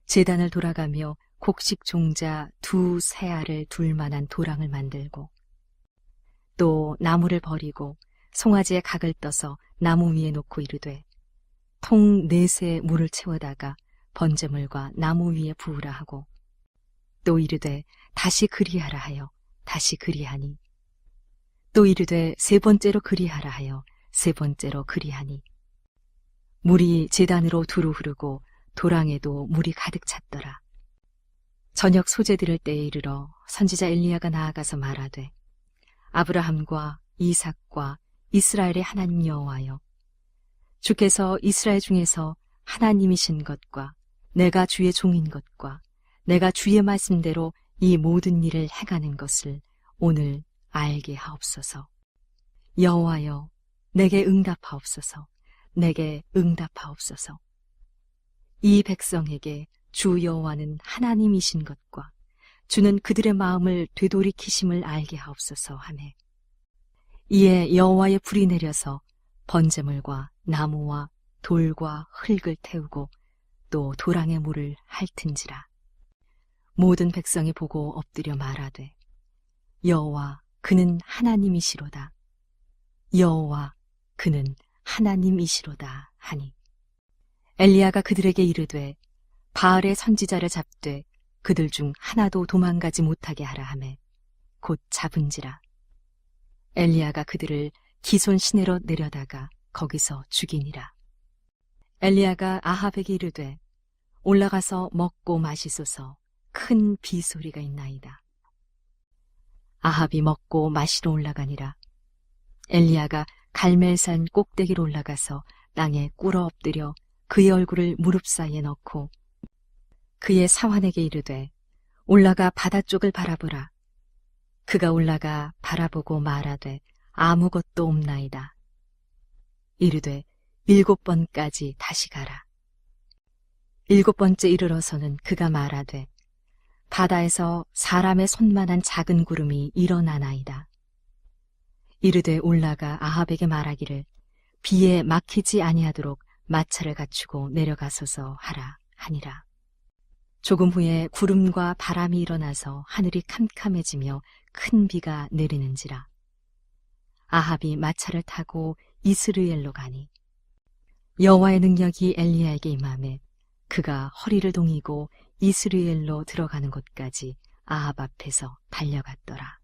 제단을 돌아가며 곡식 종자 2 세알을 둘 만한 도랑을 만들고 또 나무를 버리고 송아지의 각을 떠서 나무 위에 놓고 이르되 통 4새 물을 채워다가 번제물과 나무 위에 부으라 하고 또 이르되 다시 그리하라 하여 다시 그리하니 또 이르되 3번째로 그리하라 하여 3번째로 그리하니 물이 제단으로 두루 흐르고 도랑에도 물이 가득 찼더라. 저녁 소재 들을 때에 이르러 선지자 엘리야가 나아가서 말하되 아브라함과 이삭과 이스라엘의 하나님 여호와여 주께서 이스라엘 중에서 하나님이신 것과 내가 주의 종인 것과 내가 주의 말씀대로 이 모든 일을 행하는 것을 오늘 알게 하옵소서. 여호와여, 내게 응답하옵소서. 내게 응답하옵소서. 이 백성에게 주 여호와는 하나님이신 것과 주는 그들의 마음을 되돌이키심을 알게 하옵소서 하매, 이에 여호와의 불이 내려서 번제물과 나무와 돌과 흙을 태우고 또 도랑의 물을 핥은지라. 모든 백성이 보고 엎드려 말하되, 여호와 그는 하나님이시로다. 여호와 그는 하나님이시로다 하니, 엘리야가 그들에게 이르되 바알의 선지자를 잡되 그들 중 하나도 도망가지 못하게 하라 하매 곧 잡은지라. 엘리야가 그들을 기손 시내로 내려다가 거기서 죽이니라. 엘리야가 아합에게 이르되 올라가서 먹고 마시소서. 큰 비소리가 있나이다. 아합이 먹고 마시러 올라가니라. 엘리야가 갈멜산 꼭대기로 올라가서 땅에 꿇어 엎드려 그의 얼굴을 무릎 사이에 넣고 그의 사환에게 이르되 올라가 바다 쪽을 바라보라. 그가 올라가 바라보고 말하되 아무것도 없나이다. 이르되 7번까지 다시 가라. 7번째 이르러서는 그가 말하되 바다에서 사람의 손만한 작은 구름이 일어나나이다. 이르되 올라가 아합에게 말하기를 비에 막히지 아니하도록 마차를 갖추고 내려가소서 하라 하니라. 조금 후에 구름과 바람이 일어나서 하늘이 캄캄해지며 큰 비가 내리는지라. 아합이 마차를 타고 이스라엘로 가니 여호와의 능력이 엘리야에게 임하매 그가 허리를 동이고 이스라엘로 들어가는 곳까지 아합 앞에서 달려갔더라.